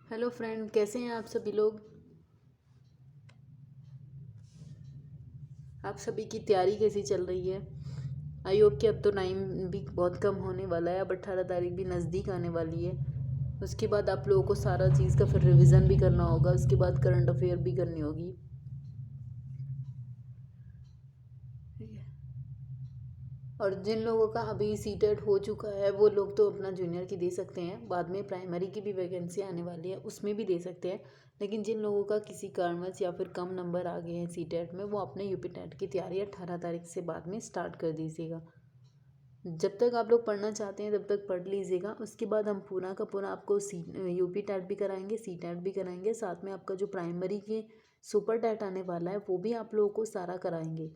Hello friend, कैसे हैं आप सभी लोग। आप सभी की तैयारी कैसी चल रही है। आई होप कि अब तो टाइम भी बहुत कम होने वाला है। अब 18 तारीख भी नज़दीक आने वाली है। उसके बाद आप लोगों को सारा चीज़ का फिर रिवीजन भी करना होगा। उसके बाद करंट अफेयर भी करनी होगी। ठीक है। और जिन लोगों का अभी सीटेट हो चुका है वो लोग तो अपना जूनियर की दे सकते हैं। बाद में प्राइमरी की भी वैकेंसी आने वाली है, उसमें भी दे सकते हैं। लेकिन जिन लोगों का किसी कारणवश या फिर कम नंबर आ गए हैं सीटेट में, वो अपने यूपी टेट की तैयारी 18 तारीख से बाद में स्टार्ट कर दीजिएगा। जब तक आप लोग पढ़ना चाहते हैं तब तक पढ़ लीजिएगा। उसके बाद हम पूरा का पूरा आपको यूपी टेट भी कराएंगे, सी टेट भी कराएंगे। साथ में आपका जो प्राइमरी के सुपर टेट आने वाला है वो भी आप लोगों को सारा कराएंगे।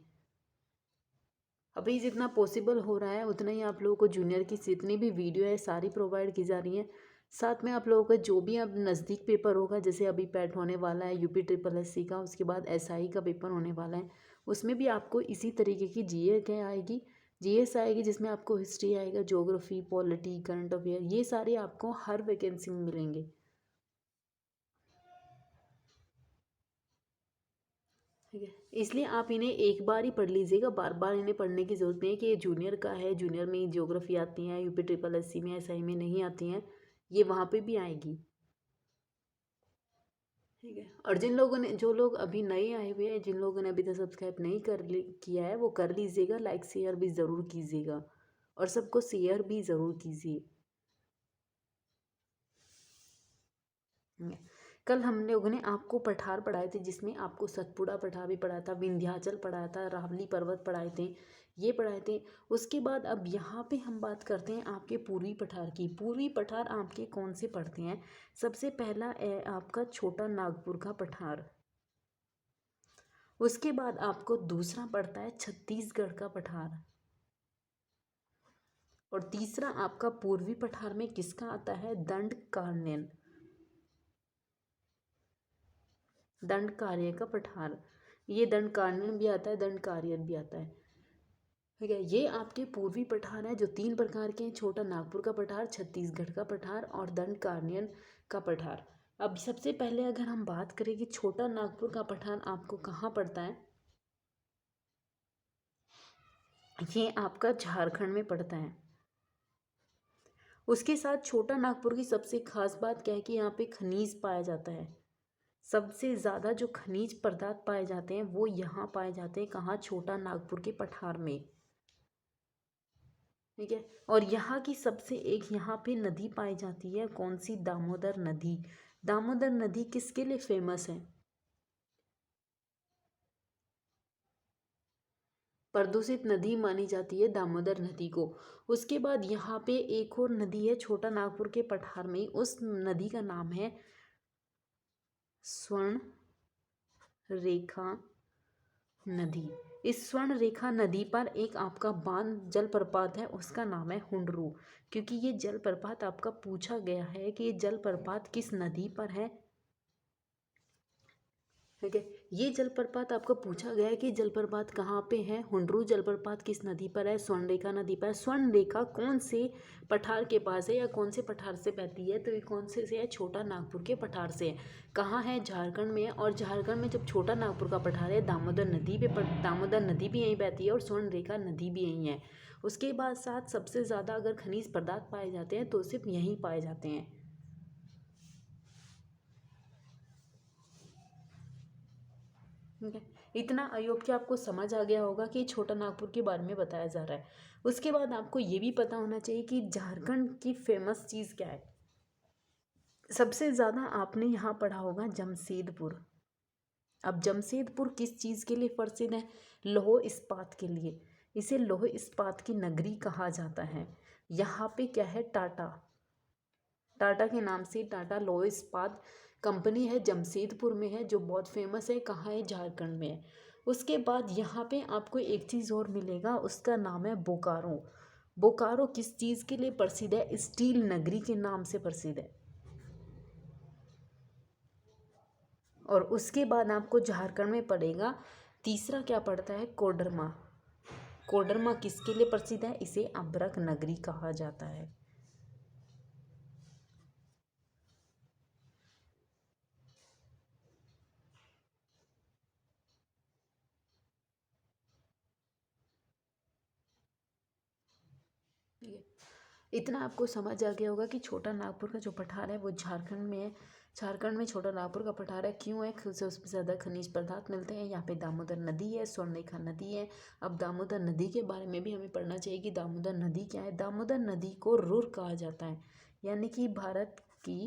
अभी जितना पॉसिबल हो रहा है उतना ही आप लोगों को जूनियर की जितनी भी वीडियो है सारी प्रोवाइड की जा रही हैं। साथ में आप लोगों का जो भी अब नज़दीक पेपर होगा, जैसे अभी पैट होने वाला है यूपी ट्रिपल एस सी का, उसके बाद एसआई का पेपर होने वाला है, उसमें भी आपको इसी तरीके की जीए क्या आएगी, जीएस आएगी, जिसमें आपको हिस्ट्री आएगा, ज्योग्राफी, पॉलिटी, करंट अफेयर, ये सारे आपको हर वैकेंसी में मिलेंगे। ठीक है। इसलिए आप इन्हें एक बार ही पढ़ लीजिएगा, बार बार इन्हें पढ़ने की ज़रूरत नहीं है कि ये जूनियर का है, जूनियर में ज्योग्राफी आती है, यूपी ट्रिपल एस सी में, एसआई में नहीं आती हैं, ये वहाँ पे भी आएगी। ठीक है। और जिन लोगों ने, जो लोग अभी नए आए हुए हैं, जिन लोगों ने अभी तक सब्सक्राइब नहीं किया है, वो कर लीजिएगा। लाइक शेयर भी ज़रूर कीजिएगा और सबको शेयर भी ज़रूर कीजिए। कल हम लोगों ने आपको पठार पढ़ाए थे, जिसमें आपको सतपुड़ा पठार भी पढ़ाया था, विंध्याचल पढ़ाया था, रावली पर्वत पढ़ाए थे, ये पढ़ाए थे। उसके बाद अब यहाँ पे हम बात करते हैं आपके पूर्वी पठार की। पूर्वी पठार आपके कौन से पढ़ते हैं। सबसे पहला है आपका छोटा नागपुर का पठार। उसके बाद आपको दूसरा पड़ता है छत्तीसगढ़ का पठार। और तीसरा आपका पूर्वी पठार में किसका आता है, दंडकारण्य, दंडकार्य का पठार। ये दंडकारण्य भी आता है, दंडकार्य भी आता है। ठीक है। ये आपके पूर्वी पठार है जो 3 प्रकार के हैं, छोटा नागपुर का पठार, छत्तीसगढ़ का पठार और दंडकारण्य का पठार। अब सबसे पहले अगर हम बात करें कि छोटा नागपुर का पठार आपको कहाँ पड़ता है, ये आपका झारखंड में पड़ता है। उसके साथ छोटा नागपुर की सबसे खास बात क्या है कि यहाँ पे खनिज पाया जाता है। सबसे ज़्यादा जो खनिज पदार्थ पाए जाते हैं वो यहाँ पाए जाते हैं, कहाँ, छोटा नागपुर के पठार में। ठीक है। और यहाँ की सबसे एक यहाँ पे नदी पाई जाती है, कौन सी, दामोदर नदी। दामोदर नदी किसके लिए फेमस है, प्रदूषित नदी मानी जाती है दामोदर नदी को। उसके बाद यहाँ पे एक और नदी है छोटा नागपुर के पठार में, उस नदी का नाम है स्वर्ण रेखा नदी। इस स्वर्ण रेखा नदी पर एक आपका बांध जलप्रपात है, उसका नाम है हुंडरू। क्योंकि ये जलप्रपात आपका पूछा गया है कि ये जलप्रपात किस नदी पर है। ठीक है। ये जलप्रपात आपको पूछा गया है कि जलप्रपात कहाँ पे है। हुंडरू जलप्रपात किस नदी पर है, स्वर्णरेखा नदी पर। स्वर्णरेखा कौन से पठार के पास है या कौन से पठार से बहती है, तो ये कौन से है, छोटा नागपुर के पठार से है। कहाँ है, झारखंड में है। और झारखंड में जब छोटा नागपुर का पठार है, दामोदर नदी पे दामोदर नदी भी यहीं बहती है और स्वर्णरेखा नदी भी यहीं है। उसके बाद साथ सबसे ज़्यादा अगर खनिज पदार्थ पाए जाते हैं तो सिर्फ यहीं पाए जाते हैं। ठीक है। इतना आई होप कि आपको समझ आ गया होगा कि छोटा नागपुर के बारे में बताया जा रहा है। उसके बाद आपको ये भी पता होना चाहिए कि झारखंड की फेमस चीज़ क्या है। सबसे ज़्यादा आपने यहाँ पढ़ा होगा जमशेदपुर। अब जमशेदपुर किस चीज़ के लिए प्रसिद्ध है, लौह इस्पात के लिए। इसे लौह इस्पात की नगरी कहा जाता है। यहाँ पे क्या है, टाटा, टाटा के नाम से टाटा लौह इस्पात कंपनी है, जमशेदपुर में है, जो बहुत फेमस है। कहाँ है, झारखंड में है। उसके बाद यहाँ पे आपको एक चीज़ और मिलेगा, उसका नाम है बोकारो। बोकारो किस चीज़ के लिए प्रसिद्ध है, स्टील नगरी के नाम से प्रसिद्ध है। और उसके बाद आपको झारखंड में पड़ेगा, तीसरा क्या पड़ता है, कोडरमा। कोडरमा किसके लिए प्रसिद्ध है, इसे अभ्रक नगरी कहा जाता है। ठीक है, इतना आपको समझ आ गया होगा कि छोटा नागपुर का जो पठार है वो झारखंड में है। झारखंड में छोटा नागपुर का पठार है, क्यों है? क्योंकि उसमें ज़्यादा खनिज पदार्थ मिलते हैं। यहाँ पे दामोदर नदी है, स्वर्णरेखा नदी है। अब दामोदर नदी के बारे में भी हमें पढ़ना चाहिए कि दामोदर नदी क्या है। दामोदर नदी को रुर कहा जाता है, यानी कि भारत की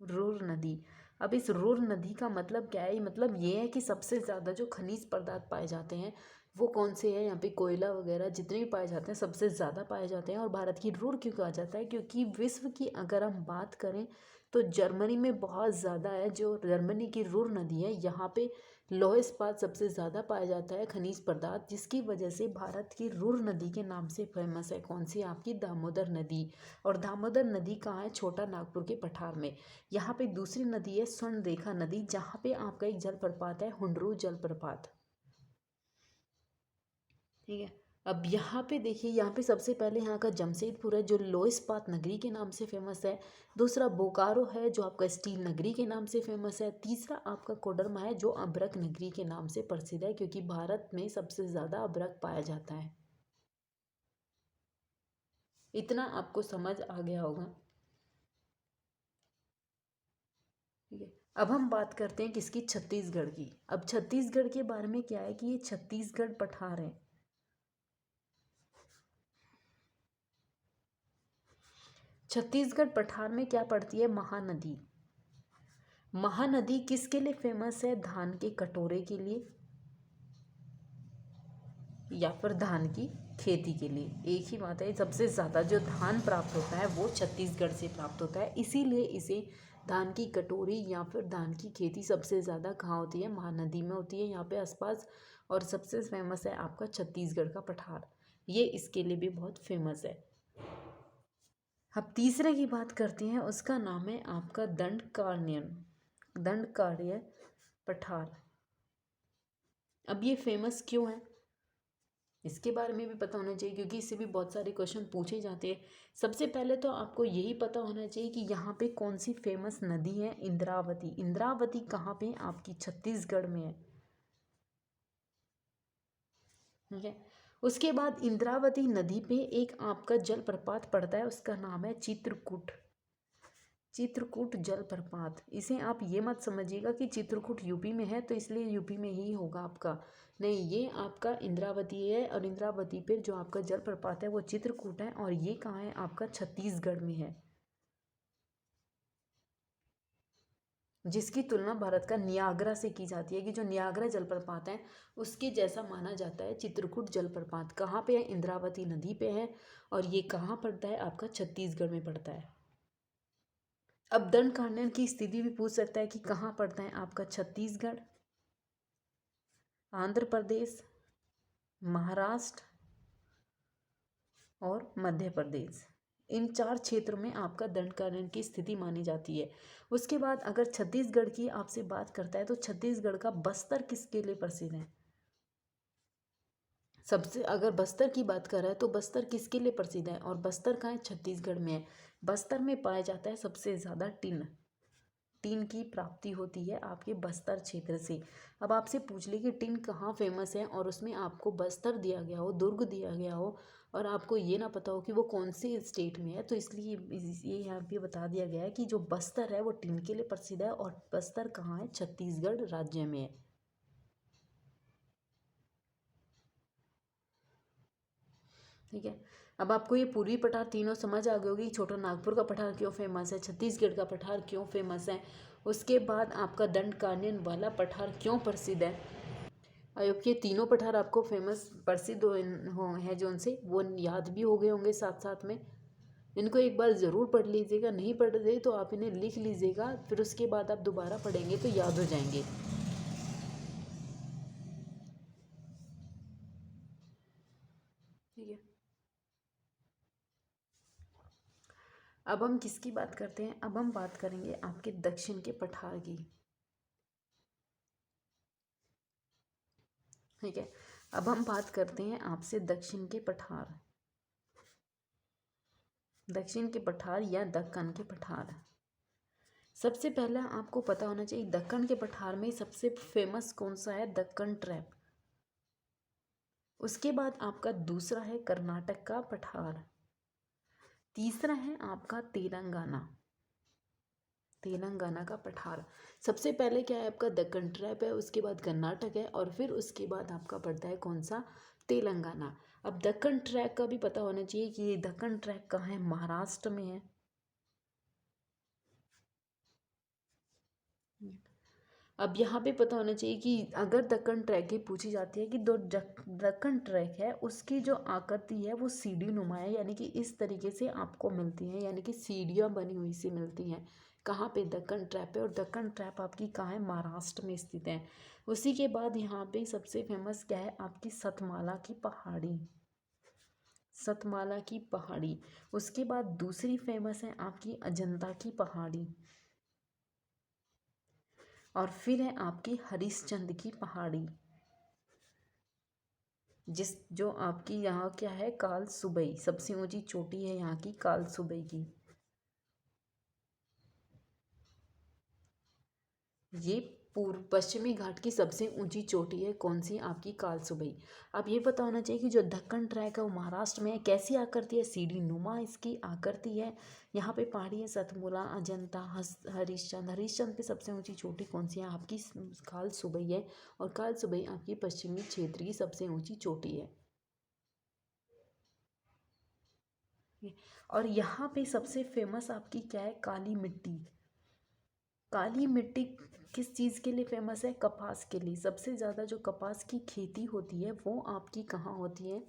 रुर नदी। अब इस रुर नदी का मतलब क्या है? मतलब ये है कि सबसे ज़्यादा जो खनिज पदार्थ पाए जाते हैं वो कौन से हैं? यहाँ पे कोयला वगैरह जितने भी पाए जाते हैं सबसे ज़्यादा पाए जाते हैं। और भारत की रुर क्यों कहा जाता है? क्योंकि विश्व की अगर हम बात करें तो जर्मनी में बहुत ज़्यादा है, जो जर्मनी की रुर नदी है यहाँ पे लौह इस्पात सबसे ज़्यादा पाया जाता है, खनिज पदार्थ, जिसकी वजह से भारत की रुर नदी के नाम से फेमस है। कौन सी? आपकी दामोदर नदी। और दामोदर नदी कहाँ है? छोटा नागपुर के पठार में। यहाँ पे दूसरी नदी है स्वर्णरेखा नदी, जहाँ पे आपका एक जलप्रपात है, हुंडरू जलप्रपात। ठीक है, अब यहाँ पे देखिए, यहाँ पे सबसे पहले यहाँ का जमशेदपुर है जो लोह इस्पात नगरी के नाम से फेमस है। दूसरा बोकारो है जो आपका स्टील नगरी के नाम से फेमस है। तीसरा आपका कोडरमा है जो अभ्रक नगरी के नाम से प्रसिद्ध है, क्योंकि भारत में सबसे ज़्यादा अभ्रक पाया जाता है। इतना आपको समझ आ गया होगा। ठीक है, अब हम बात करते हैं किसकी? छत्तीसगढ़ की। अब छत्तीसगढ़ के बारे में क्या है कि ये छत्तीसगढ़ पठार है। छत्तीसगढ़ पठार में क्या पड़ती है? महानदी। महानदी किसके लिए फेमस है? धान के कटोरे के लिए या फिर धान की खेती के लिए। एक ही बात है, सबसे ज़्यादा जो धान प्राप्त होता है वो छत्तीसगढ़ से प्राप्त होता है, इसीलिए इसे धान की कटोरी या फिर धान की खेती सबसे ज़्यादा कहाँ होती है? महानदी में होती है, यहाँ पे आसपास। और सबसे फेमस है आपका छत्तीसगढ़ का पठार, ये इसके लिए भी बहुत फेमस है। अब तीसरे की बात करते हैं, उसका नाम है आपका दंडकारण्य पठार। अब ये फेमस क्यों है इसके बारे में भी पता होना चाहिए, क्योंकि इससे भी बहुत सारे क्वेश्चन पूछे जाते हैं। सबसे पहले तो आपको यही पता होना चाहिए कि यहाँ पे कौन सी फेमस नदी है? इंद्रावती। इंद्रावती कहाँ पे? आपकी छत्तीसगढ़ में है। ठीक है, उसके बाद इंद्रावती नदी पे एक आपका जलप्रपात पड़ता है, उसका नाम है चित्रकूट। चित्रकूट जलप्रपात। इसे आप ये मत समझिएगा कि चित्रकूट यूपी में है तो इसलिए यूपी में ही होगा आपका, नहीं, ये आपका इंद्रावती है। और इंद्रावती पे जो आपका जलप्रपात है वो चित्रकूट है, और ये कहाँ है? आपका छत्तीसगढ़ में है, जिसकी तुलना भारत का नियाग्रा से की जाती है कि जो नियाग्रा जलप्रपात है उसके जैसा माना जाता है चित्रकूट जलप्रपात। कहाँ पे है? इंद्रावती नदी पे है, और ये कहाँ पड़ता है? आपका छत्तीसगढ़ में पड़ता है। अब दंडकारण्य की स्थिति भी पूछ सकता है कि कहाँ पड़ता है? आपका छत्तीसगढ़, आंध्र प्रदेश, महाराष्ट्र और मध्य प्रदेश, इन 4 क्षेत्रों में आपका दंडकारण्य की स्थिति मानी जाती है। उसके बाद अगर छत्तीसगढ़ की आपसे बात करता है तो छत्तीसगढ़ का बस्तर किसके लिए प्रसिद्ध है? सबसे अगर बस्तर की बात कर रहा है तो बस्तर किसके लिए प्रसिद्ध है? और बस्तर कहाँ है? छत्तीसगढ़ में है। बस्तर में पाया जाता है सबसे ज़्यादा टिन। टिन की प्राप्ति होती है आपके बस्तर क्षेत्र से। अब आपसे पूछ ले कि टिन कहाँ फेमस है और उसमें आपको बस्तर दिया गया हो, दुर्ग दिया गया हो, और आपको ये ना पता हो कि वो कौन से स्टेट में है, तो इसलिए ये यहाँ पे बता दिया गया है कि जो बस्तर है वो टिन के लिए प्रसिद्ध है, और बस्तर कहाँ है? छत्तीसगढ़ राज्य में है। ठीक है, अब आपको ये पूर्वी पठार तीनों समझ आ गई होगी। छोटा नागपुर का पठार क्यों फेमस है, छत्तीसगढ़ का पठार क्यों फेमस है, उसके बाद आपका दंडकारण्य वाला पठार क्यों प्रसिद्ध है। अयोग के तीनों पठार आपको फेमस प्रसिद्ध हैं जो उनसे वो याद भी हो गए होंगे साथ साथ में। इनको एक बार ज़रूर पढ़ लीजिएगा, नहीं पढ़ रहे तो आप इन्हें लिख लीजिएगा, फिर उसके बाद आप दोबारा पढ़ेंगे तो याद हो जाएंगे। ठीक है, अब हम किसकी बात करते हैं? अब हम बात करेंगे आपके दक्षिण के पठार की। ठीक है, अब हम बात करते हैं आपसे दक्षिण के पठार, दक्षिण के पठार या दक्कन के पठार। सबसे पहला आपको पता होना चाहिए दक्कन के पठार में सबसे फेमस कौन सा है? दक्कन ट्रैप। उसके बाद आपका दूसरा है कर्नाटक का पठार। तीसरा है आपका तेलंगाना, तेलंगाना का पठार। सबसे पहले क्या है आपका दक्कन ट्रैप है, उसके बाद कर्नाटक है और फिर उसके बाद आपका पड़ता है कौन सा, तेलंगाना। अब दक्कन ट्रैक का भी पता होना चाहिए कि ये दक्कन ट्रैक कहाँ है, महाराष्ट्र में है। अब यहाँ पे पता होना चाहिए कि अगर दक्कन ट्रैक की पूछी जाती है कि दो दक्कन ट्रैक है उसकी जो आकृति है वो सीढ़ी नुमा है, यानी कि इस तरीके से आपको मिलती है, यानी कि सीढ़ियाँ बनी हुई सी मिलती हैं। कहाँ पे, दक्कन ट्रैप पे। और दक्कन ट्रैप आपकी कहाँ है, महाराष्ट्र में स्थित है। उसी के बाद यहाँ पे सबसे फेमस क्या है आपकी, सतमाला की पहाड़ी, सतमाला की पहाड़ी। उसके बाद दूसरी फेमस है आपकी अजंता की पहाड़ी। और फिर है आपकी हरिश्चंद्र की पहाड़ी, जो आपकी यहाँ क्या है, काल सुबई, सबसे ऊंची चोटी है यहाँ की काल सुबई की। ये पूर्व पश्चिमी घाट की सबसे ऊंची चोटी है, कौन सी, आपकी काल सुबई। अब ये पता होना चाहिए कि जो दक्कन ट्रैक है वो महाराष्ट्र में है। कैसी आकृति है, सीढ़ी नुमा इसकी आकृति है। यहाँ पे पहाड़ी है सतमुला, अजंता, हरिश्चंद्र। हरिश्चंद्र पे सबसे ऊंची चोटी कौन सी है आपकी, काल सुबई है। और काल सुबई आपकी पश्चिमी क्षेत्र की सबसे ऊंची चोटी है। और यहाँ पे सबसे फेमस आपकी क्या है, काली मिट्टी। काली मिट्टी किस चीज़ के लिए फेमस है, कपास के लिए। सबसे ज़्यादा जो कपास की खेती होती है वो आपकी कहाँ होती है।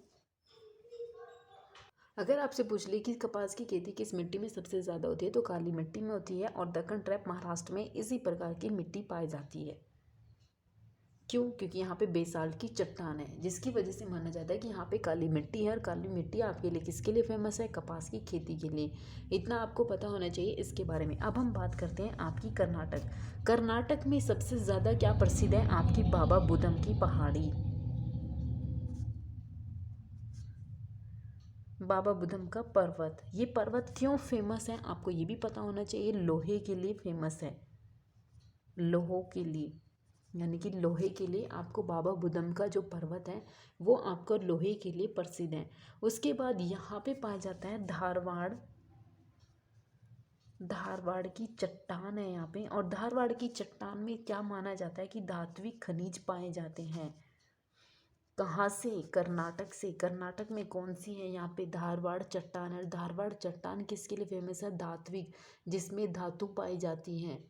अगर आपसे पूछ ले कि कपास की खेती किस मिट्टी में सबसे ज़्यादा होती है तो काली मिट्टी में होती है। और दक्कन ट्रैप महाराष्ट्र में इसी प्रकार की मिट्टी पाई जाती है। क्यों, क्योंकि यहाँ पे बेसाल्ट की चट्टान है, जिसकी वजह से माना जाता है कि यहाँ पे काली मिट्टी है। और काली मिट्टी आपके लिए किसके लिए फेमस है, कपास की खेती के लिए। इतना आपको पता होना चाहिए इसके बारे में। अब हम बात करते हैं आपकी कर्नाटक। कर्नाटक में सबसे ज़्यादा क्या प्रसिद्ध है, आपकी बाबा बुदम की पहाड़ी, बाबा बुदम का पर्वत। ये पर्वत क्यों फेमस है आपको ये भी पता होना चाहिए, लोहे के लिए फेमस है, लोहों के लिए, यानी कि लोहे के लिए आपको बाबा बुदम का जो पर्वत है वो आपको लोहे के लिए प्रसिद्ध है। उसके बाद यहाँ पे पाया जाता है धारवाड़, धारवाड़ की चट्टान है यहाँ पे। और धारवाड़ की चट्टान में क्या माना जाता है कि धात्विक खनिज पाए जाते हैं। कहाँ से, कर्नाटक से। कर्नाटक में कौन सी है, यहाँ पे धारवाड़ चट्टान है। धारवाड़ चट्टान किसके लिए फेमस है, धात्विक, जिसमें धातु पाई जाती हैं।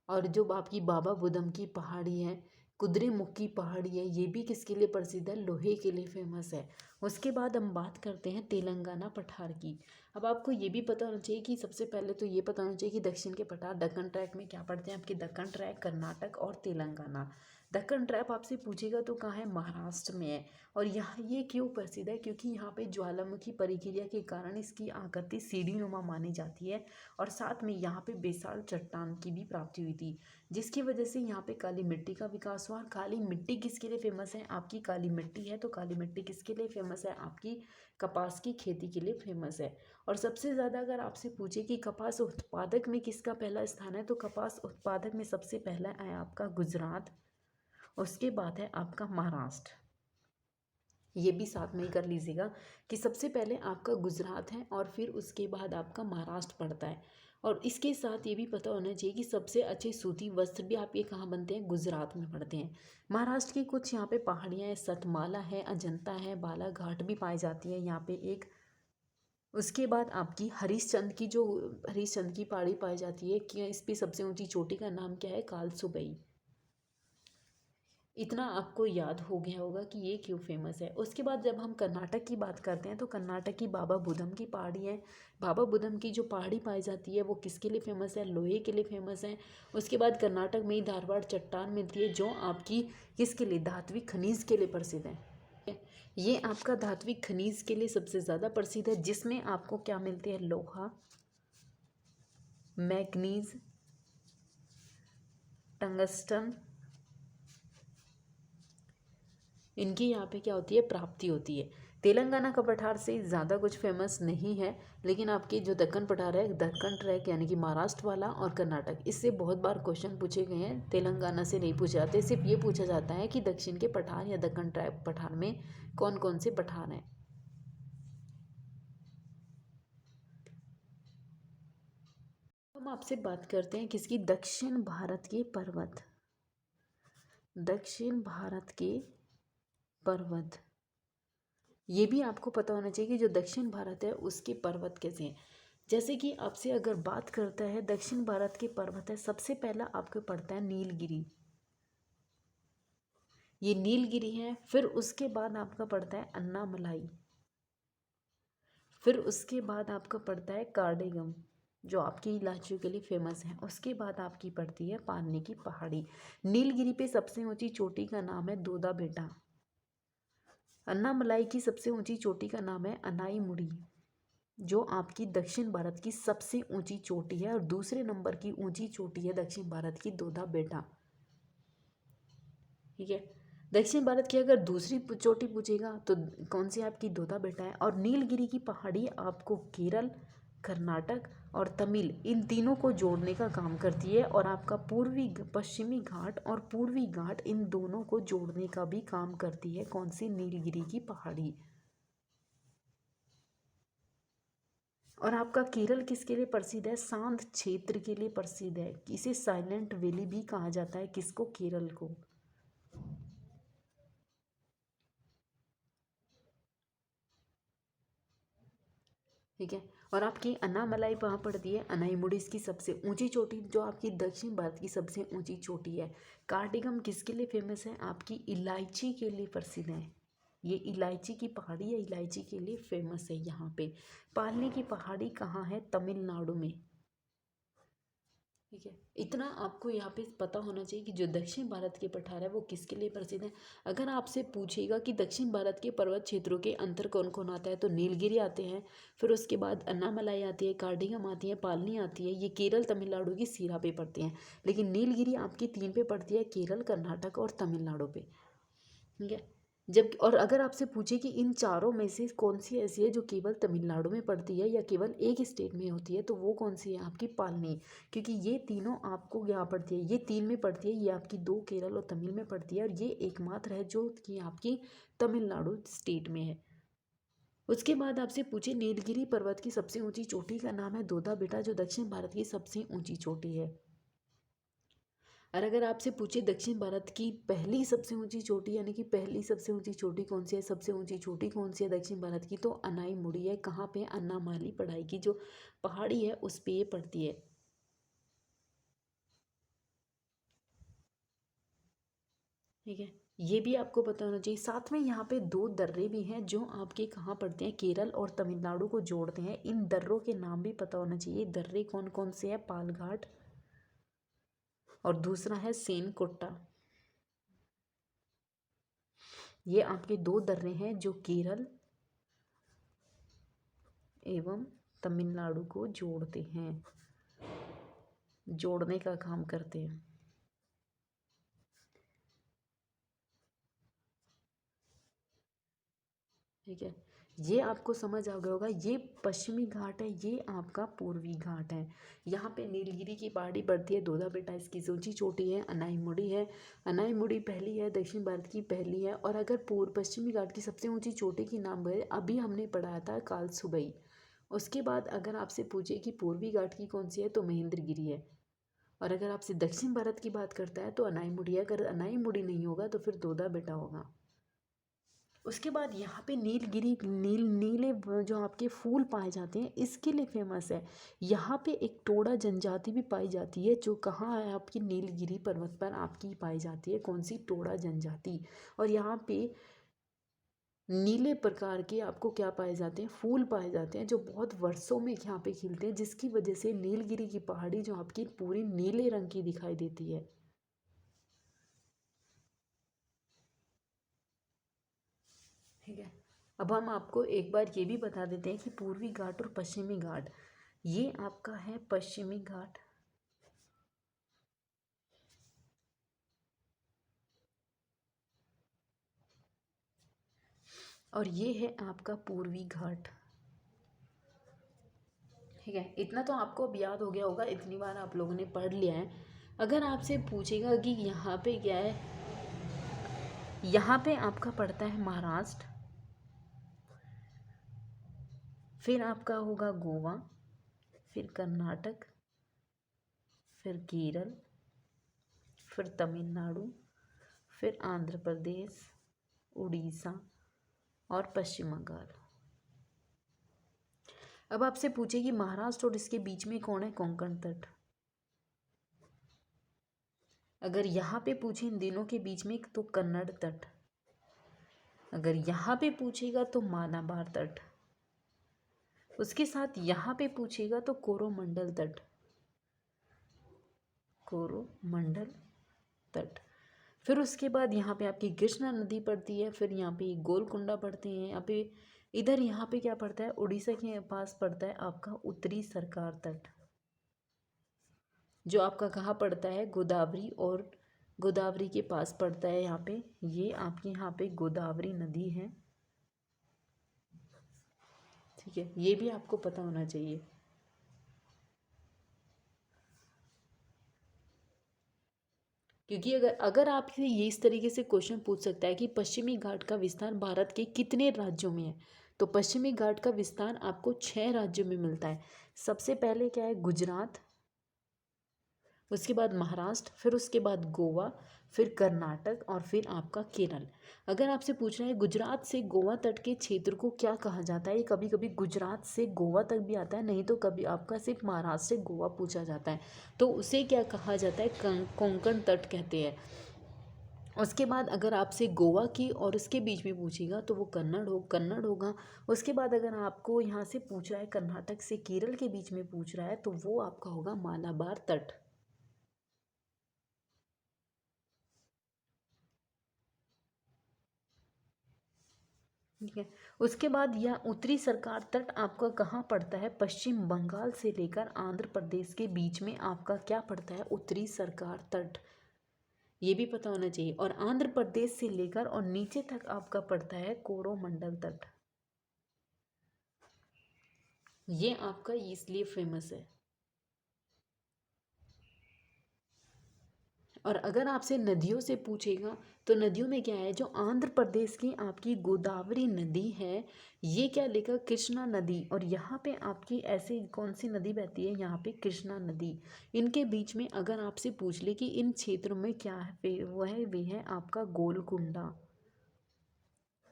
और जो आपकी बाबा बुदम की पहाड़ी है, कुद्रेमुख की पहाड़ी है, ये भी किसके लिए प्रसिद्ध है, लोहे के लिए फेमस है। उसके बाद हम बात करते हैं तेलंगाना पठार की। अब आपको ये भी पता होना चाहिए कि सबसे पहले तो ये पता होना चाहिए कि दक्षिण के पठार दक्कन ट्रैक में क्या पड़ते हैं आपके, दक्कन ट्रैक, कर्नाटक और तेलंगाना। दक्कन ट्रैप आपसे पूछेगा तो कहाँ है, महाराष्ट्र में है। और यहाँ ये क्यों प्रसिद्ध है, क्योंकि यहाँ पे ज्वालामुखी प्रक्रिया के कारण इसकी आकृति सीढ़ी नुमा मानी जाती है। और साथ में यहाँ पे बेसाल्ट चट्टान की भी प्राप्ति हुई थी, जिसकी वजह से यहाँ पे काली मिट्टी का विकास हुआ। काली मिट्टी किसके लिए फेमस है, आपकी काली मिट्टी है, तो काली मिट्टी किसके लिए फेमस है, आपकी कपास की खेती के लिए फेमस है। और सबसे ज़्यादा अगर आपसे पूछे कि कपास उत्पादक में किसका पहला स्थान है, तो कपास उत्पादक में सबसे पहला है आपका गुजरात, उसके बाद है आपका महाराष्ट्र। ये भी साथ में ही कर लीजिएगा कि सबसे पहले आपका गुजरात है और फिर उसके बाद आपका महाराष्ट्र पड़ता है। और इसके साथ ये भी पता होना चाहिए कि सबसे अच्छे सूती वस्त्र भी आपके कहाँ बनते हैं, गुजरात में पड़ते हैं। महाराष्ट्र की कुछ यहाँ पे पहाड़ियाँ हैं, सतमाला है, अजंता है, बालाघाट भी पाई जाती है यहाँ पे एक। उसके बाद आपकी हरिश्चंद्र की पहाड़ी पाई जाती है कि इस पे सबसे ऊंची चोटी का नाम क्या है, काल सुबई। इतना आपको याद हो गया होगा कि ये क्यों फेमस है। उसके बाद जब हम कर्नाटक की बात करते हैं तो कर्नाटक की बाबा बुदम की पहाड़ी है। बाबा बुदम की जो पहाड़ी पाई जाती है वो किसके लिए फेमस है, लोहे के लिए फेमस है। उसके बाद कर्नाटक में ही धारवाड़ चट्टान मिलती है जो आपकी किसके लिए, धात्विक खनिज के लिए प्रसिद्ध है। ये आपका धात्विक खनिज के लिए सबसे ज़्यादा प्रसिद्ध है, जिसमें आपको क्या मिलते हैं, लोहा, मैग्नीज, टंगस्टन, इनकी यहाँ पे क्या होती है, प्राप्ति होती है। तेलंगाना का पठार से ज़्यादा कुछ फेमस नहीं है, लेकिन आपके जो दक्कन पठार है, दक्कन ट्रैक यानी कि महाराष्ट्र वाला और कर्नाटक, इससे बहुत बार क्वेश्चन पूछे गए हैं। तेलंगाना से नहीं पूछे जाते, सिर्फ ये पूछा जाता है कि दक्षिण के पठार या दक्कन ट्रैक पठार में कौन कौन से पठार हैं। हम आपसे बात करते हैं किसकी, दक्षिण भारत के पर्वत। दक्षिण भारत के पर्वत, ये भी आपको पता होना चाहिए कि जो दक्षिण भारत है उसके पर्वत कैसे हैं। जैसे कि आपसे अगर बात करता है दक्षिण भारत के पर्वत है, सबसे पहला आपको पड़ता है नीलगिरी, ये नीलगिरी है। फिर उसके बाद आपका पड़ता है अन्नामलाई, फिर उसके बाद आपका पड़ता है कार्डेगम जो आपकी इलायचियों के लिए फेमस है। उसके बाद आपकी पड़ती है पालने की पहाड़ी। नीलगिरी पे सबसे ऊंची चोटी का नाम है दोदा बेटा। अन्नामलाई की सबसे ऊंची चोटी का नाम है अनाईमुड़ी, जो आपकी दक्षिण भारत की सबसे ऊंची चोटी है। और दूसरे नंबर की ऊंची चोटी है दक्षिण भारत की दोदा बेटा। ठीक है, दक्षिण भारत की अगर दूसरी चोटी पूछेगा तो कौन सी आपकी दोदा बेटा है। और नीलगिरी की पहाड़ी आपको केरल, कर्नाटक और तमिल इन तीनों को जोड़ने का काम करती है। और आपका पूर्वी पश्चिमी घाट और पूर्वी घाट इन दोनों को जोड़ने का भी काम करती है कौन सी, नीलगिरी की पहाड़ी। और आपका केरल किसके लिए प्रसिद्ध है, शांत क्षेत्र के लिए प्रसिद्ध है। इसे साइलेंट वैली भी कहा जाता है, किसको, केरल को। ठीक है, और आपकी अन्नामलाई वहाँ पड़ती है, अनाईमुड़ी इसकी सबसे ऊंची चोटी जो आपकी दक्षिण भारत की सबसे ऊंची चोटी है। कार्डिगम किसके लिए फेमस है, आपकी इलायची के लिए प्रसिद्ध है। ये इलायची की पहाड़ी या इलायची के लिए फेमस है यहाँ पे। पालने की पहाड़ी कहाँ है, तमिलनाडु में। ठीक है, इतना आपको यहाँ पे पता होना चाहिए कि जो दक्षिण भारत के पठार है वो किसके लिए प्रसिद्ध है। अगर आपसे पूछेगा कि दक्षिण भारत के पर्वत क्षेत्रों के अंतर कौन कौन आता है, तो नीलगिरी आते हैं, फिर उसके बाद अन्नामलाई आती है, कार्डिगम आती है, पालनी आती है, ये केरल तमिलनाडु की सीरा पे पड़ते हैं। लेकिन नीलगिरी आपकी 3 पे पड़ती है, केरल, कर्नाटक और तमिलनाडु पे। ठीक है, जब और अगर आपसे पूछे कि इन चारों में से कौन सी ऐसी है जो केवल तमिलनाडु में पड़ती है या केवल एक स्टेट में होती है, तो वो कौन सी है, आपकी पालनी। क्योंकि ये तीनों आपको यहाँ पड़ती है, ये 3 में पड़ती है, ये आपकी 2 केरल और तमिल में पड़ती है, और ये एकमात्र है जो कि आपकी तमिलनाडु स्टेट में है। उसके बाद आपसे पूछे नीलगिरी पर्वत की सबसे ऊंची चोटी का नाम है दोदा बेटा, जो दक्षिण भारत की सबसे ऊंची चोटी है। और अगर आपसे पूछे दक्षिण भारत की पहली सबसे ऊंची चोटी यानी कि पहली सबसे ऊंची चोटी कौन सी है, सबसे ऊंची चोटी कौन सी है दक्षिण भारत की, तो अनाईमुड़ी है। कहाँ पे, अन्नामाली पढ़ाई की जो पहाड़ी है उस पे ये पड़ती है। ठीक है, ये भी आपको पता होना चाहिए। साथ में यहाँ पे 2 दर्रे भी हैं जो आपके कहाँ पड़ते हैं, केरल और तमिलनाडु को जोड़ते हैं। इन दर्रों के नाम भी पता होना चाहिए। दर्रे कौन कौन से हैं, पालघाट और दूसरा है सेनकोट्टा। ये आपके 2 दर्रे हैं जो केरल एवं तमिलनाडु को जोड़ते हैं, जोड़ने का काम करते हैं। ठीक है, ये आपको समझ आ गया होगा। ये पश्चिमी घाट है, ये आपका पूर्वी घाट है। यहाँ पे नीलगिरी की पहाड़ी पड़ती है, दोदा बेटा इसकी ऊंची चोटी है, अनाईमुड़ी है। अनाईमुड़ी पहली है, दक्षिण भारत की पहली है। और अगर पूर्व पश्चिमी घाट की सबसे ऊंची चोटी की नाम है, अभी हमने पढ़ाया था कालसुबई। उसके बाद अगर आपसे पूछे कि पूर्वी घाट की कौन सी है, तो महेंद्रगिरी है। और अगर आपसे दक्षिण भारत की बात करता है तो अनाईमुड़ी है। अगर अनाईमुड़ी नहीं होगा तो फिर दोदा बेटा होगा। उसके बाद यहाँ पे नीलगिरी, नीले जो आपके फूल पाए जाते हैं इसके लिए फेमस है। यहाँ पे एक टोडा जनजाति भी पाई जाती है, जो कहाँ है, आपकी नीलगिरी पर्वत पर आपकी पाई जाती है। कौन सी, टोडा जनजाति। और यहाँ पे नीले प्रकार के आपको क्या पाए जाते हैं, फूल पाए जाते हैं, जो बहुत वर्षों में यहाँ पे खिलते हैं, जिसकी वजह से नीलगिरी की पहाड़ी जो आपकी पूरी नीले रंग की दिखाई देती है। ठीक है, अब हम आपको एक बार ये भी बता देते हैं कि पूर्वी घाट और पश्चिमी घाट, ये आपका है पश्चिमी घाट, और ये है आपका पूर्वी घाट। ठीक है, इतना तो आपको अब याद हो गया होगा, इतनी बार आप लोगों ने पढ़ लिया है। अगर आपसे पूछेगा कि यहाँ पे क्या है, यहाँ पे आपका पड़ता है महाराष्ट्र, फिर आपका होगा गोवा, फिर कर्नाटक, फिर केरल, फिर तमिलनाडु, फिर आंध्र प्रदेश, उड़ीसा और पश्चिम बंगाल। अब आपसे पूछे कि महाराष्ट्र और इसके बीच में कौन है, कोंकण तट। अगर यहाँ पे पूछे इन दिनों के बीच में तो कन्नड़ तट। अगर यहाँ पे पूछेगा तो मालाबार तट। उसके साथ यहाँ पे पूछेगा तो कोरोमंडल तट, कोरोमंडल तट। फिर उसके बाद यहाँ पे आपकी कृष्णा नदी पड़ती है, फिर यहाँ पे गोलकुंडा पड़ते हैं, यहाँ पे इधर यहाँ पे क्या पड़ता है, उड़ीसा के पास पड़ता है आपका उत्तरी सरकार तट, जो आपका कहाँ पड़ता है, गोदावरी और गोदावरी के पास पड़ता है। यहाँ पे ये आपके यहाँ पे गोदावरी नदी है। ठीक है, ये भी आपको पता होना चाहिए। क्योंकि अगर आपसे ये इस तरीके से क्वेश्चन पूछ सकता है कि पश्चिमी घाट का विस्तार भारत के कितने राज्यों में है, तो पश्चिमी घाट का विस्तार आपको 6 राज्यों में मिलता है। सबसे पहले क्या है, गुजरात, उसके बाद महाराष्ट्र, फिर उसके बाद गोवा, फिर कर्नाटक और फिर आपका केरल। अगर आपसे पूछ रहा है गुजरात से गोवा तट के क्षेत्र को क्या कहा जाता है, ये कभी कभी गुजरात से गोवा तक भी आता है, नहीं तो कभी आपका सिर्फ महाराष्ट्र से गोवा पूछा जाता है, तो उसे क्या कहा जाता है, कोंकण तट कहते हैं। उसके बाद अगर आपसे गोवा की और उसके बीच में पूछेगा तो वो कन्नड़ होगा। उसके बाद अगर आपको यहाँ से पूछ रहा है कर्नाटक से केरल के बीच में पूछ रहा है तो वो आपका होगा मालाबार तट। ठीक है, उसके बाद यह उत्तरी सरकार तट आपका कहाँ पड़ता है, पश्चिम बंगाल से लेकर आंध्र प्रदेश के बीच में आपका क्या पड़ता है, उत्तरी सरकार तट। ये भी पता होना चाहिए। और आंध्र प्रदेश से लेकर और नीचे तक आपका पड़ता है कोरोमंडल तट। ये आपका इसलिए फेमस है। और अगर आपसे नदियों से पूछेगा तो नदियों में क्या है, जो आंध्र प्रदेश की आपकी गोदावरी नदी है, ये क्या लेगा, कृष्णा नदी। और यहाँ पे आपकी ऐसी कौन सी नदी बहती है, यहाँ पे कृष्णा नदी। इनके बीच में अगर आपसे पूछ ले कि इन क्षेत्रों में क्या है, वे है आपका गोलकुंडा।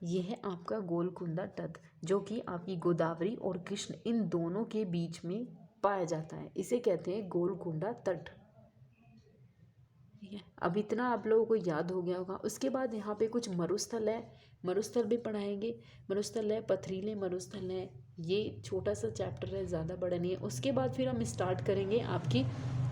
ये है आपका गोलकुंडा तट, जो कि आपकी गोदावरी और कृष्ण इन दोनों के बीच में पाया जाता है, इसे कहते हैं गोलकुंडा तट। ठीक है, अब इतना आप लोगों को याद हो गया होगा। उसके बाद यहाँ पे कुछ मरुस्थल है, मरुस्थल भी पढ़ाएंगे। मरुस्थल है, पथरीले मरुस्थल है, ये छोटा सा चैप्टर है, ज़्यादा बड़ा नहीं है। उसके बाद फिर हम स्टार्ट करेंगे आपकी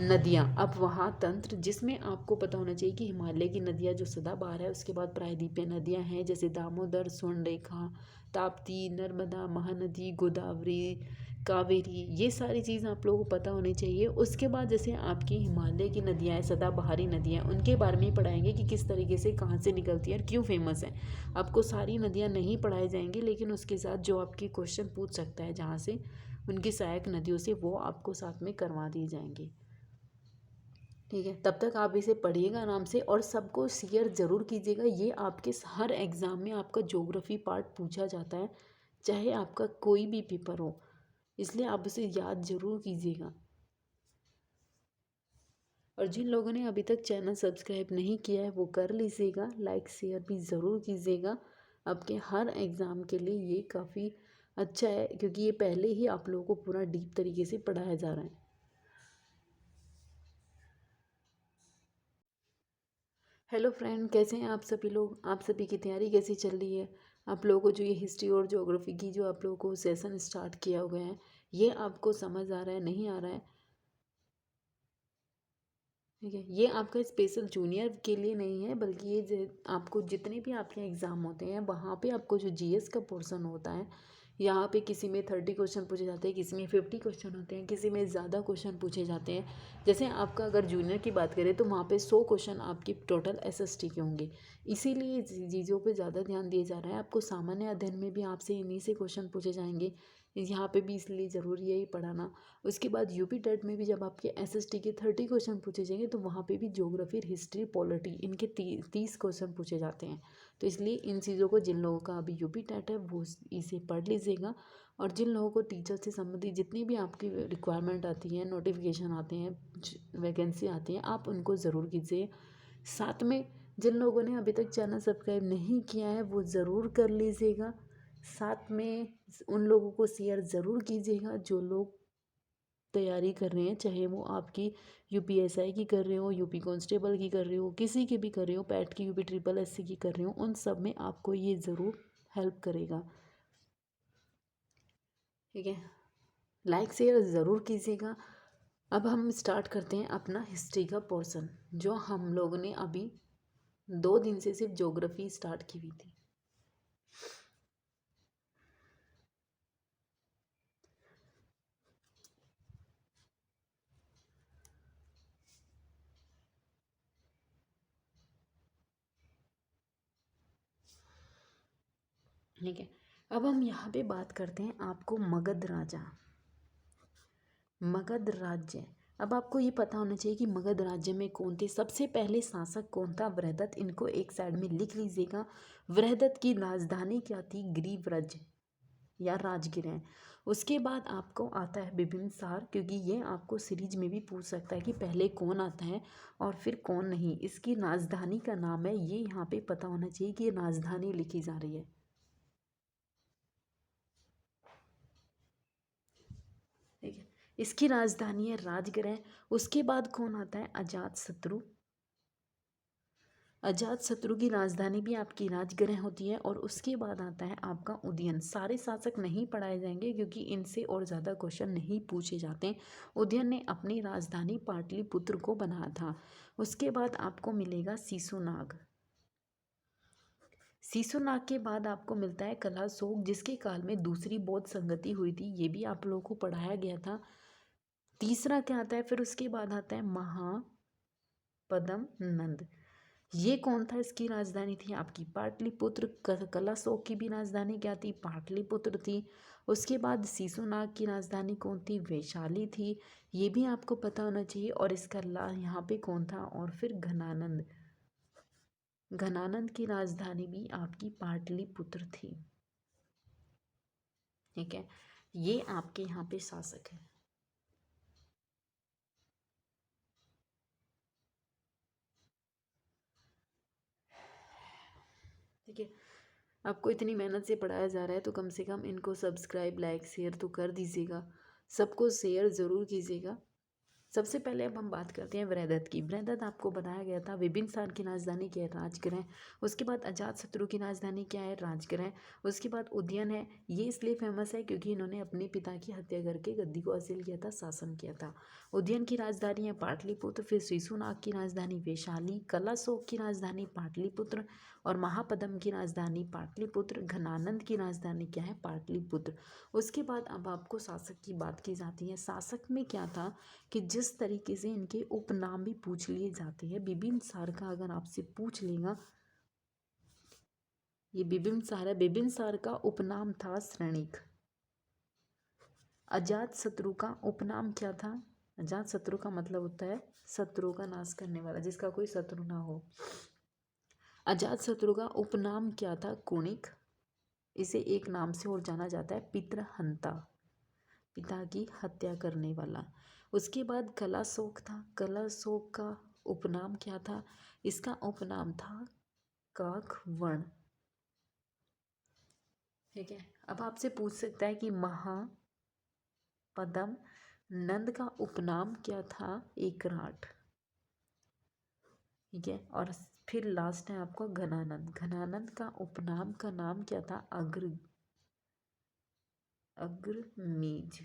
नदियाँ। अब वहाँ तंत्र, जिसमें आपको पता होना चाहिए कि हिमालय की नदियाँ जो सदाबहार है, उसके बाद प्रायद्वीपीय नदियाँ हैं जैसे दामोदर, स्वर्णरेखा, ताप्ती, नर्मदा, महानदी, गोदावरी, कावेरी, ये सारी चीज़ आप लोगों को पता होनी चाहिए। उसके बाद जैसे आपकी हिमालय की नदियाँ हैं, सदाबहारी नदियाँ, उनके बारे में पढ़ाएंगे कि किस तरीके से कहाँ से निकलती है और क्यों फेमस है। आपको सारी नदियाँ नहीं पढ़ाई जाएंगी, लेकिन उसके साथ जो आपकी क्वेश्चन पूछ सकता है जहाँ से उनकी सहायक नदियों से, वो आपको साथ में करवा दिए जाएंगे। ठीक है, तब तक आप इसे पढ़िएगा आराम से और सबको शेयर ज़रूर कीजिएगा। ये आपके हर एग्ज़ाम में आपका ज्योग्राफी पार्ट पूछा जाता है, चाहे आपका कोई भी पेपर हो, इसलिए आप उसे याद ज़रूर कीजिएगा। और जिन लोगों ने अभी तक चैनल सब्सक्राइब नहीं किया है वो कर लीजिएगा, लाइक शेयर भी ज़रूर कीजिएगा। आपके हर एग्ज़ाम के लिए ये काफ़ी अच्छा है, क्योंकि ये पहले ही आप लोगों को पूरा डीप तरीके से पढ़ाया जा रहा है। हेलो फ्रेंड, कैसे हैं आप सभी लोग, आप सभी की तैयारी कैसी चल रही है। आप लोगों को जो ये हिस्ट्री और ज्योग्राफी की जो आप लोगों को सेशन स्टार्ट किया हुआ है, ये आपको समझ आ रहा है, नहीं आ रहा है। ठीक है, ये आपका स्पेशल जूनियर के लिए नहीं है, बल्कि ये आपको जितने भी आपके एग्ज़ाम होते हैं वहाँ पे आपको जो जीएस का पोर्शन होता है, यहाँ पे किसी में 30 क्वेश्चन पूछे जाते हैं, किसी में 50 क्वेश्चन होते हैं, किसी में ज़्यादा क्वेश्चन पूछे जाते हैं। जैसे आपका अगर जूनियर की बात करें तो वहाँ पे 100 क्वेश्चन आपके टोटल एसएसटी के होंगे। इसीलिए चीज़ों पे ज़्यादा ध्यान दिया जा रहा है। आपको सामान्य अध्ययन में भी आपसे इन्हीं से क्वेश्चन पूछे जाएंगे, यहाँ पे भी इसलिए ज़रूरी है ही पढ़ाना। उसके बाद यूपी टेट में भी जब आपके एसएसटी के 30 क्वेश्चन पूछे जाएंगे तो वहाँ पे भी ज्योग्राफी, हिस्ट्री, पॉलिटी इनके 30 क्वेश्चन पूछे जाते हैं। तो इसलिए इन चीज़ों को, जिन लोगों का अभी यूपी टेट है वो इसे पढ़ लीजिएगा। और जिन लोगों को टीचर से संबंधित जितनी भी आपकी रिक्वायरमेंट आती है, नोटिफिकेशन आते हैं, वैकेंसी आती है, आप उनको ज़रूर कीजिए। साथ में जिन लोगों ने अभी तक चैनल सब्सक्राइब नहीं किया है वो ज़रूर कर लीजिएगा। साथ में उन लोगों को शेयर ज़रूर कीजिएगा जो लोग तैयारी कर रहे हैं, चाहे वो आपकी यूपीएसआई की कर रहे हो, यूपी कांस्टेबल की कर रहे हो, किसी की भी कर रहे हो, पैट की, यूपी ट्रिपल एससी की कर रहे हो, उन सब में आपको ये ज़रूर हेल्प करेगा। ठीक है, लाइक शेयर ज़रूर कीजिएगा। अब हम स्टार्ट करते हैं अपना हिस्ट्री का पोर्शन, जो हम लोगों ने अभी 2 दिन से सिर्फ ज्योग्राफी स्टार्ट की हुई थी। ठीक है, अब हम यहाँ पे बात करते हैं आपको मगध राजा, मगध राज्य। अब आपको ये पता होना चाहिए कि मगध राज्य में कौन थे, सबसे पहले शासक कौन था, वृहदत्त। इनको एक साइड में लिख लीजिएगा। वृहदत्त की राजधानी क्या थी, गिरिव्रज या राजगिरह। उसके बाद आपको आता है बिबिनसार, क्योंकि ये आपको सीरीज में भी पूछ सकता है कि पहले कौन आता है और फिर कौन नहीं। इसकी राजधानी का नाम है, ये यहाँ पे पता होना चाहिए कि राजधानी लिखी जा रही है। ठीक है, इसकी राजधानी है राजगृह। उसके बाद कौन आता है, अजातशत्रु। अजातशत्रु की राजधानी भी आपकी राजगृह होती है। और उसके बाद आता है आपका उदयन। सारे शासक नहीं पढ़ाए जाएंगे क्योंकि इनसे और ज़्यादा क्वेश्चन नहीं पूछे जाते। उदयन ने अपनी राजधानी पाटलिपुत्र को बनाया था। उसके बाद आपको मिलेगा शिशुनाग। शिशुनाग के बाद आपको मिलता है कलाशोक, जिसके काल में दूसरी बौद्ध संगति हुई थी, ये भी आप लोगों को पढ़ाया गया था। तीसरा क्या आता है, फिर उसके बाद आता है महापद्म नंद। ये कौन था, इसकी राजधानी थी आपकी पाटलिपुत्र। कलाशोक की भी राजधानी क्या थी, पाटलिपुत्र थी। उसके बाद शिशुनाग की राजधानी कौन थी, वैशाली थी। ये भी आपको पता होना चाहिए। और इसका ला यहाँ पे कौन था, और फिर घनानंद। घनानंद की राजधानी भी आपकी पाटलिपुत्र थी। ठीक है, ये आपके यहाँ पे शासक है। ठीक है, आपको इतनी मेहनत से पढ़ाया जा रहा है तो कम से कम इनको सब्सक्राइब, लाइक, शेयर तो कर दीजिएगा। सबको शेयर ज़रूर कीजिएगा। सबसे पहले अब हम बात करते हैं वृहदत्त की। वृहदत्त आपको बताया गया था बिबिनसार की राजधानी क्या है, राजगृह। उसके बाद अजातशत्रु की राजधानी क्या है, राजगृह। उसके बाद उदयन है। ये इसलिए फेमस है क्योंकि इन्होंने अपने पिता की हत्या करके गद्दी को हासिल किया था, शासन किया था। उदयन की राजधानी है पाटलिपुत्र। फिर शिशुनाग की राजधानी वैशाली, कलाशोक की राजधानी पाटलिपुत्र और महापद्म की राजधानी पाटलिपुत्र। घनानंद की राजधानी क्या है, पाटलिपुत्र। उसके बाद अब आपको शासक की बात की जाती है। शासक में क्या था कि जिस तरीके से इनके उपनाम भी पूछ लिए जाते हैं। बिबिनसार का अगर आपसे पूछ लेगा, ये बिबिनसार है, बिबिनसार का उपनाम था श्रेणिक। अजातशत्रु का उपनाम क्या था, अजातशत्रु का मतलब होता है शत्रु का नाश करने वाला, जिसका कोई शत्रु ना हो। अजातशत्रु का उपनाम क्या था, कुणिक। इसे एक नाम से और जाना जाता है, पितृहंता, पिता की हत्या करने वाला। उसके बाद कलाशोक था। कलाशोक का उपनाम क्या था, इसका उपनाम था काकवर्ण। ठीक है, अब आपसे पूछ सकता है कि महापद्म नंद का उपनाम क्या था, एकराट। ठीक है, और फिर लास्ट है आपको घनानंद। घनानंद का उपनाम का नाम क्या था, अग्रमीज।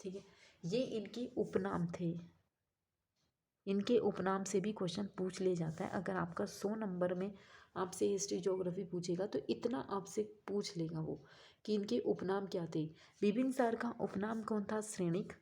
ठीक है, ये इनके उपनाम थे। इनके उपनाम से भी क्वेश्चन पूछ ले जाता है। अगर आपका 100 नंबर में आपसे हिस्ट्री ज्योग्राफी पूछेगा तो इतना आपसे पूछ लेगा वो कि इनके उपनाम क्या थे। बिपिन सार का उपनाम कौन था? सैनिक।